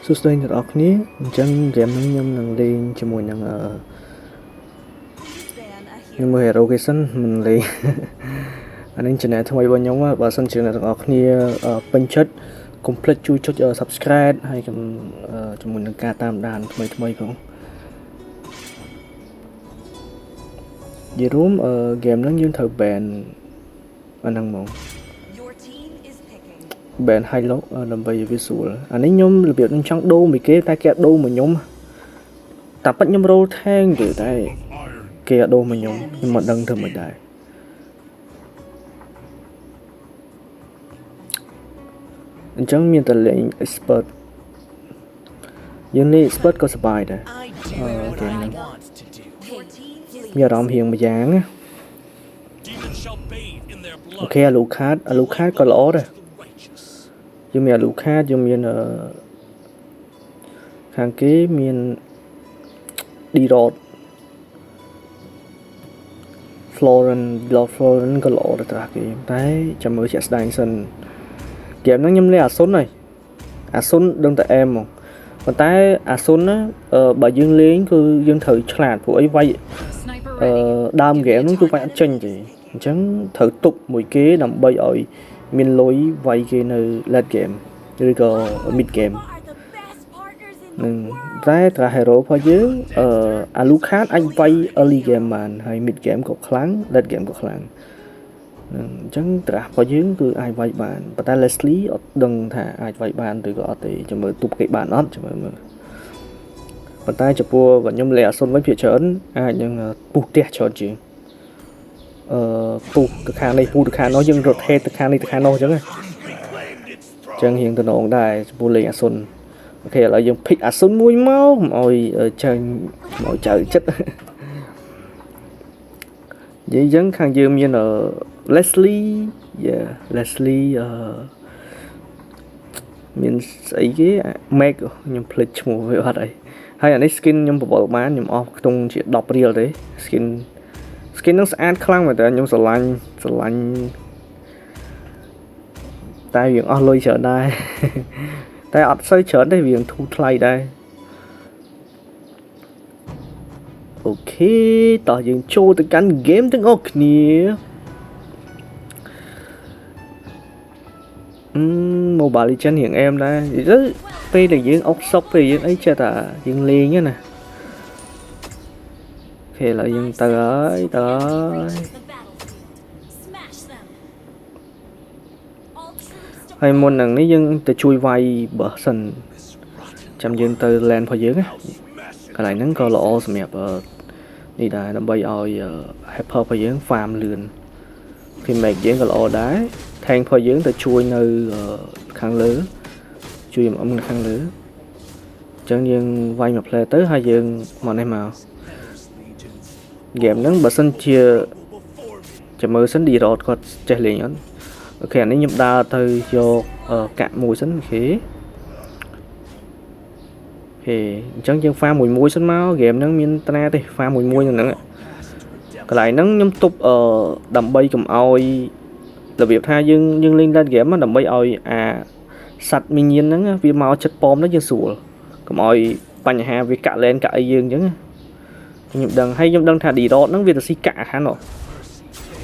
សួស្តីអ្នកនរគ្នាអញ្ចឹងហ្គេមនេះខ្ញុំនឹងលេងជាមួយនឹងខ្ញុំមើល Herocation មិនលេងអានេះ channel ថ្មីរបស់ខ្ញុំបើសិនជាអ្នកនរគ្នាពេញចិត្តកុំភ្លេចជួយចុច Subscribe ហើយជាមួយនឹងការតាមដានថ្មីផងនិយាយរួមហ្គេមហ្នឹងយើងត្រូវ ban អាហ្នឹងហ្មង ban highlight ដើម្បីវាស្រួលអានេះខ្ញុំរបៀបនឹងចង់ដូរមួយគេតែគេអត់ដូរមកខ្ញុំតែប៉ិចខ្ញុំ roll tank ទេតែគេអត់ដូរមកខ្ញុំមិនដឹងធ្វើមិនដែរអញ្ចឹងមានតែលេង expert យើងលេង expert ក៏សប្បាយដែរគេហ្នឹងមានអារម្មណ៍រៀងមួយយ៉ាងណាអូខេអាលូខាតក៏ល្អដែរយើងមានអាលូខាតយើងមានខាងគេមាន D-Rod Florence ក៏ល្អដែរតាគេតែចាំមើលជាក់ស្ដែងសិនហ្គេមហ្នឹងខ្ញុំលេងអាស៊ុនហើយអាស៊ុនដឹងតែអែមហ្មងប៉ុន្តែអាស៊ុនណាបើយើងលេងគឺយើងត្រូវឆ្លាតព្រោះអីវាយដើមហ្គេមហ្នឹងគឺវាយអត់ចេញទេអញ្ចឹងត្រូវទប់មួយគេដើម្បីឲ្យមានលុយវាយគេនៅ late game ឬក៏ mid game នឹងតែត្រា hero របស់យើងអាលូខាតអាចវាយ early game បានហើយ mid game ក៏ខ្លាំង late game ក៏ខ្លាំងអញ្ចឹងត្រាស់របស់យើងគឺអាចវាយបានប៉ុន្តែ Leslie អត់ដឹងថាអាចវាយបានឬក៏អត់ទេចាំមើលទប់គេបានអត់ចាំមើលប៉ុន្តែចំពោះខ្ញុំលេងអាស៊ុនវិញភាគច្រើនអាចនឹងពុះផ្ទះច្រើនជាងពុះទៅខាងនេះពុះទៅខាងនោះយើង rotate ទៅខាងនេះទៅខាងនោះអញ្ចឹងអញ្ចឹងរៀងតំណងដែរចំពោះលេងអាស៊ុនអូខេឥឡូវយើង pick អាស៊ុនមួយមកឲ្យចាញ់មកចៅចិត្តនិយាយអញ្ចឹងខាងយើងមានLeslie មានស្អីគេ make ខ្ញុំភ្លេចឈ្មោះវាអត់ហើយអានេះ skin ខ្ញុំបវល់បានខ្ញុំអស់ខ្ទង់ជា10រៀលទេ skin ហ្នឹងស្អាតខ្លាំងមែនតើខ្ញុំស្រឡាញ់តែវាអស់លុយច្រើនដែរតែអត់សូវច្រើនទេវាធូរថ្លៃដែរអូខេតោះយើងចូលទៅកាន់ game ទាំងអស់គ្នាMobile Legends រៀងអែមដែរទៅពេលដែលយើងអុកសុកពេលយើងអីចេះតែយើងលេងណាអូខេឥឡូវយើងទៅហើយហើយមុននឹងនេះយើងទៅជួយវាយបើសិនចាំយើងទៅ land របស់យើងណាកន្លែងហ្នឹងក៏ល្អសម្រាប់នេះដែរដើម្បីឲ្យ hyper របស់យើង farm លឿនពី make យើងក៏ល្អដែរ tank របស់យើងទៅជួយនៅខាងលើជួយនៅខាងលើអញ្ចឹងយើងវាយមួយ play ទៅហើយយើងមកនេះមក game ហ្នឹងបើសិនជាចាំមើលសិន D-Rod គាត់ចេះលេងអត់អូខេអានេះខ្ញុំដើរទៅយកកាក់មួយសិនអូខេអញ្ចឹងយើង farm មួយសិនមក game ហ្នឹងមានតាណាទេ farm មួយហ្នឹងកន្លែងហ្នឹងខ្ញុំទប់ដើម្បីកុំឲ្យរបៀបថាយើងលេង late game ដើម្បីឲ្យអាសัตว์មីញៀនហ្នឹងវាមកចិត្តប៉មហ្នឹងយើងស្រួលកុំឲ្យបញ្ហាវាកាក់ lane កាក់អីយើងអញ្ចឹងខ្ញុំដឹងថា D-Rod ហ្នឹងវាទៅស៊ីកាក់អាហាន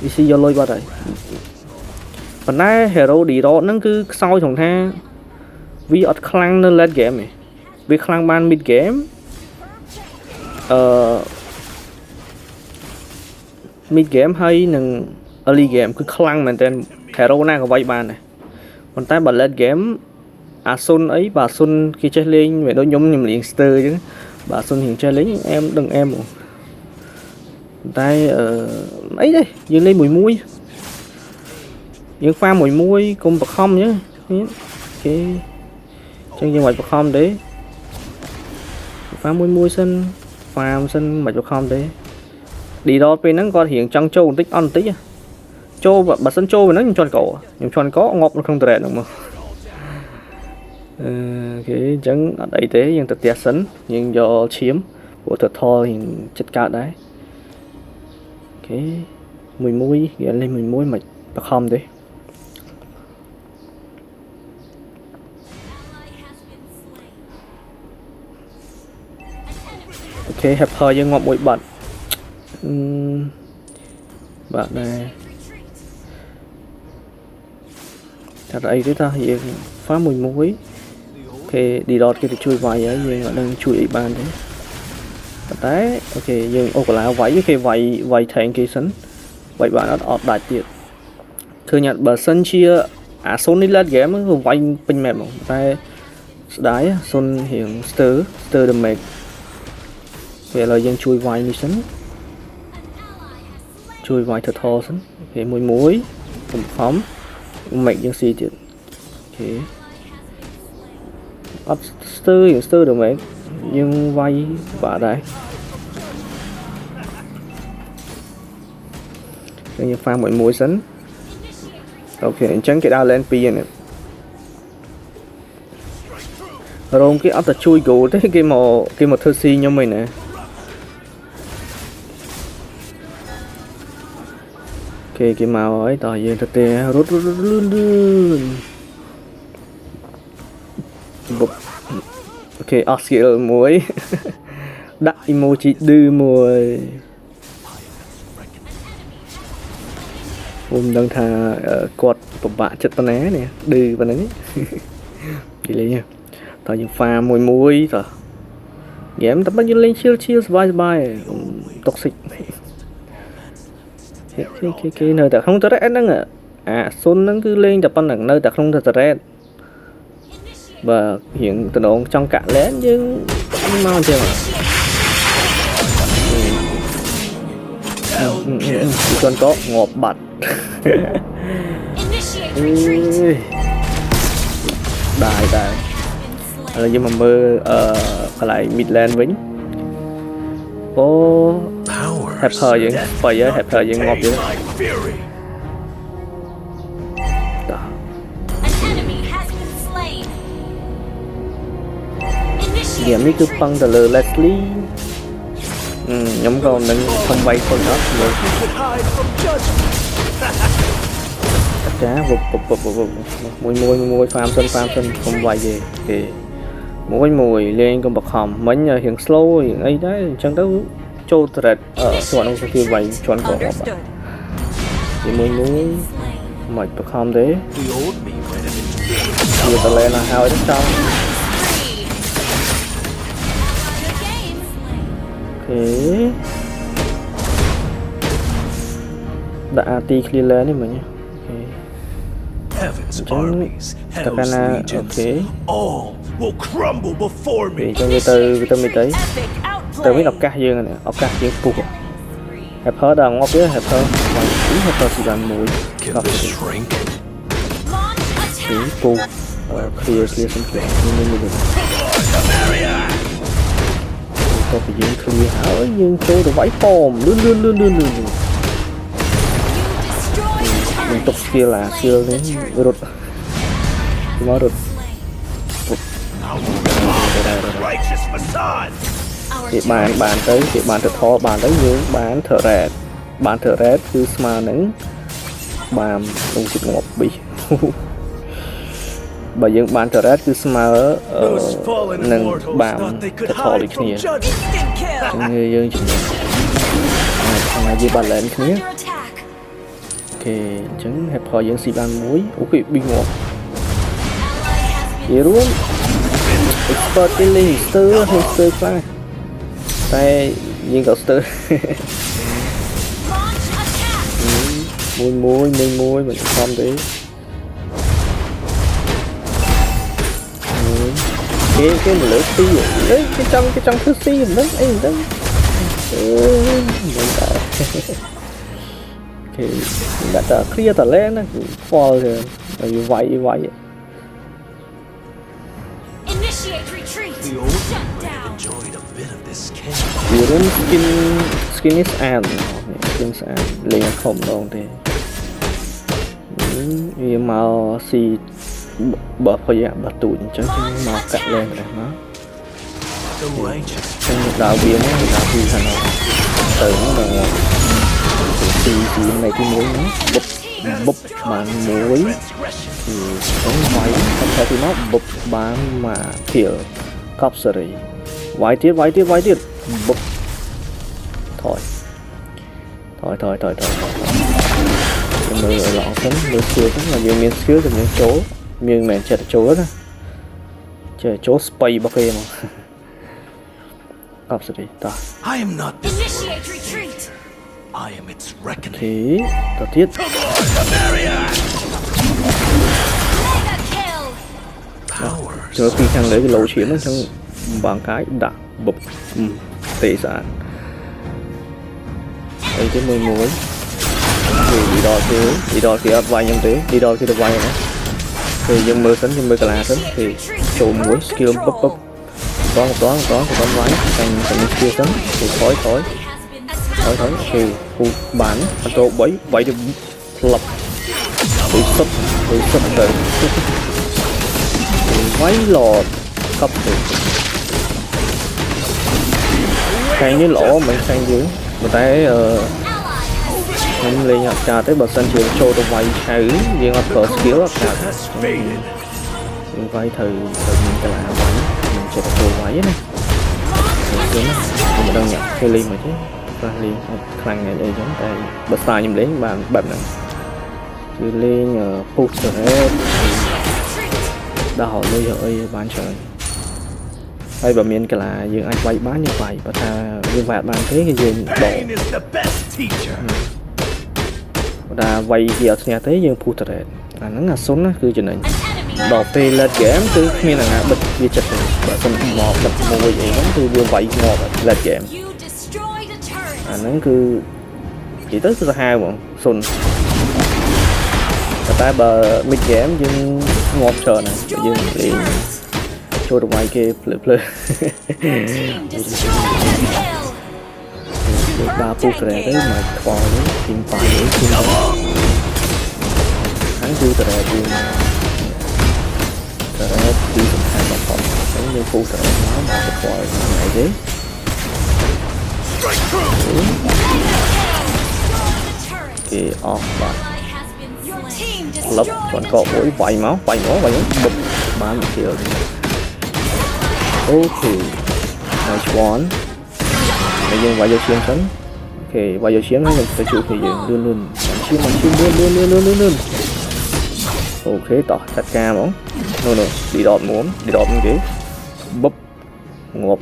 វាស៊ីយកលុយបាត់ហើយប៉ុន្តែ hero D-Rod ហ្នឹងគឺខ្សោយត្រង់ថាវាអត់ខ្លាំងនៅ late game ទេវាខ្លាំងបាន mid game mid game ហើយនឹង early game គឺខ្លាំងមែនតើ hero ណាក៏វាយបានដែរប៉ុន្តែបើ late game អាស៊ុនអីបើអាស៊ុនគេចេះលេងវាដូចខ្ញុំលេង Stir អញ្ចឹងបើអាស៊ុនរៀងចេះលេងអែមដឹងអែមតែអីទេយើងលេងមួយយើង farm មួយកុំបខំអញ្ចឹងគេអញ្ចឹងយើងមិនបខំទេ farm មួយសិន farm សិនមិនបខំទេ D-Rod ពេលហ្នឹងគាត់រៀងចង់ចូលបន្តិចអត់បន្តិចចូលបើសិនចូលហ្នឹងខ្ញុំជន់កងាប់នៅក្នុង turret ហ្នឹងមកគេអញ្ចឹងអត់អីទេយើងទៅផ្ទះសិនយើងយកឈាមព្រោះទៅថលចិត្តកើតដែរអូខេមួយគេលេងមួយមិនបខំទេ okay Hyper យើងងាប់មួយបាត់បាទដែរតែអីទេតាយើង farm មួយគេ D.dot គេទៅជួយវាយហើយយើងអត់ដឹងជួយអីបានទេប៉ុន្តែអូខេយើងអូកាឡាវាយគេវាយ tank គេសិនវាយបានអត់ដាច់ទៀតឃើញអត់បើសិនជាអាស៊ុននេះ late game គឺវាយពេញ map ហ្មងតែស្ដាយស៊ុនរៀង stir damage ពេលឥឡូវយើងជួយវាយនេះសិនជួយវាយ turtle សិនអូខេមួយកំខំ make យើងស៊ីទៀតអូខេអត់ stir damage យើងវាយបាទដែរយើង farm មួយសិនអូខេអញ្ចឹងគេដើរ lane 2នេះរោមគេអត់ទៅជួយ goal ទេគេមកធ្វើស៊ីខ្ញុំឯណាគេមកហើយតោះយើងទៅទេរត់លឿនបុកអូខេអស់ skill មួយដាក់ emoji ឌឺមួយខ្ញុំដឹងថាគាត់ពិបាកចិត្តប៉ុណ្ណានេះឌឺប៉ុណ្ណឹងនិយាយលេងតើយើង farm មួយតើ game តែបើយើងលេង chill សบายtoxic គេនៅតែក្នុង turret ហ្នឹងអាស៊ុនហ្នឹងគឺលេងតែប៉ុណ្្នឹងនៅតែក្នុង turret បើរៀងតំណងចង់កាក់លែនយើងមកអញ្ចឹងគាត់ក៏ងាប់បាត់ដែរឥឡូវយើងមកមើលកន្លែង mid lane វិញអូ Hyper យើងបើយើង Hyper យើងងាប់ទៀតgame នេះគឺប៉ឹងទៅលើ Leslie ខ្ញុំក៏នឹងខំវាយខ្លួនអត់មើលចាវប់មួយ farm សិនខំវាយគេមួយលេងកុំបខំមិញរៀង slow រៀងអីដែរអញ្ចឹងទៅចូល thread ចូលក្នុងគេវាយជន់ក៏បាត់មួយមិនបខំទេវាទៅលេងណាហើយចង់ដាក់ RT clear lane នេះមិញHeaven's armies, hell's legions, all will crumble before me. ចឹងវាទៅមិនទៅមានឱកាសយើងនេះឱកាសយើងពុះ Hyper ដល់ងាប់ទៀត Hyper ស៊ីបានមួយក៏ពុះ clear សំខាន់នេះក៏ពីយើង clear ហើយយើងចូលទៅវាយប៉មលឿនmình tục skill là skill đến rụt nó rụt thì bàn tới thì bàn thật thò bàn tới như bán thở rét cứ mà nắng bàn không chịu ngọc bị bởi những bàn thở rét cứ mà nâng bàn thật thò bị kia như dương chừng này gì bàn lên kia chẳng Hyper យើងស៊ីបានមួយអូគេប៊ីងាប់យេរួម expert គេលេង stir ខ្លះតែយើងក៏ stir មួយមិនខំទេគេមកលើទីគេចង់ធ្វើស៊ីមិនអីមិនដឹងមិនតែđã ta clear ta lên nó fall rồi vì vậy vì đúng skin is an liền không đâu thì vì màu xì bờ phải bờ tụi chẳng màu cắt lên này nó trong một đạo biến thành từ nó là thì này cái mũi nó bụp bạn mũi thì có máy không phải thì nó bụp bạn mà kiểu copsery vài tiết búp thôi mười lọn sấn mười skill sấn là dương miên skill từ những chỗ miên mẹ chật chỗ đó chơi chỗ spay bao kia mà cặp sự đi ta I am not this world. I am its reckoning. thì ta thiết cho khi thằng lấy cái lỗ chiến nó trong bằng cái đặt bụp tệ sản đây cái mười muối thì đi đo kia vài nhân tế đi đo kia được vài nữa thì dân mơ sấn dân mơ cả là sấn thì chỗ muối skill búp có một toán váy thành skill sấn thì thói thì khu bán anh tô bảy được lập tôi sắp rồi váy lò cấp thì sang với lỗ mình sang dưới một cái mình lên nhặt trà tới bờ sân chiều cho tôi vay chữ riêng là cờ skill trà vay thời mình cái là váy mình sẽ có váy này mình đang nhận cái ly mà chứ ra liền khăn này đây giống tại bờ sai nhưng đến bàn bật này cứ lên push rồi đã hỏi nuôi hơi bán trời hay bà miền cái là dương anh vay bán như vậy và ta dương vạt bán thế cái dương đổ ta vay gì ở nhà thế dương push rồi là nó là xuống nó cứ chuyện này đọc thì là game từ khi là bật như chật và xong mò bật mồi vậy nó từ dương vay mò là game nó cứ chỉ tới thứ hai bọn xuân ta bờ mid game nhưng ngọt chờ này nhưng thì cho được ngoài kia play ba phút rồi đấy mà còn tìm phải để tìm hắn chưa từ đây tìm từ đây đi từng hai mặt phòng giống như phút rồi nó mà được gọi này đấy thì off và lấp còn có mỗi vài máu bụp bán một triệu ok nice one bây giờ vài giờ xuyên sấn ok vài giờ xuyên nó mình phải chịu thì luôn luôn ok tỏ chặt ca món no đi đọt một cái búp ngộp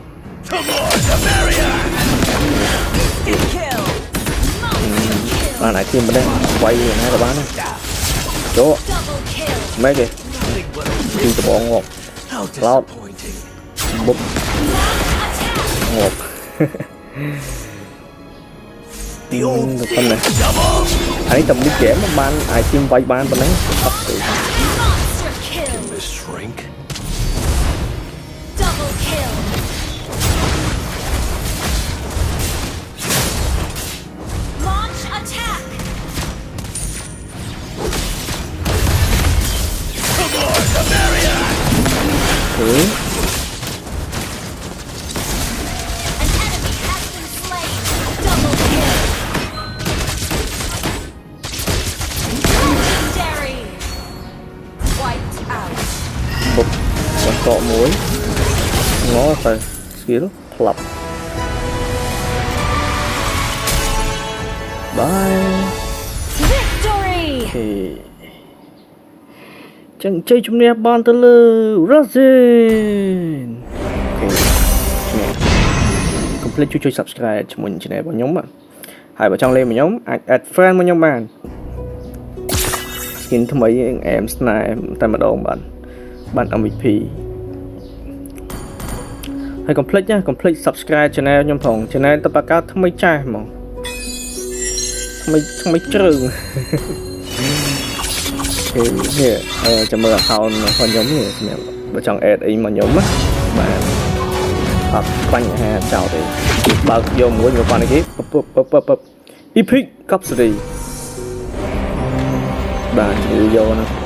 à nãy team bên đây quay này là bán chỗ mấy kìa đi từ bọn ngọt cloud búp ngọt được phân này ấy tầm đi kém mà ban ai team vay ban bên đấy tập tự bụp còn cọ muối ngó phải skill plop bye thì chẳng chơi chúng nè ban tơ lơ Razin complete chú chơi subscribe cho mình trên này vào nhóm mà hãy vào trong lên một nhóm add friend với nhóm bạn skin thứ mấy em snipe tại mà đâu bạn MVP hãy complete nhá complete subscribe channel nhóm phòng channel tập cao thứ mấy trai mà mấy trừ thì cho mời account con nhóm này vào trong add in mà nhóm á bạn hoặc quanh nhà chào thì bao vô mỗi người con này epic custody bạn chịu vô nè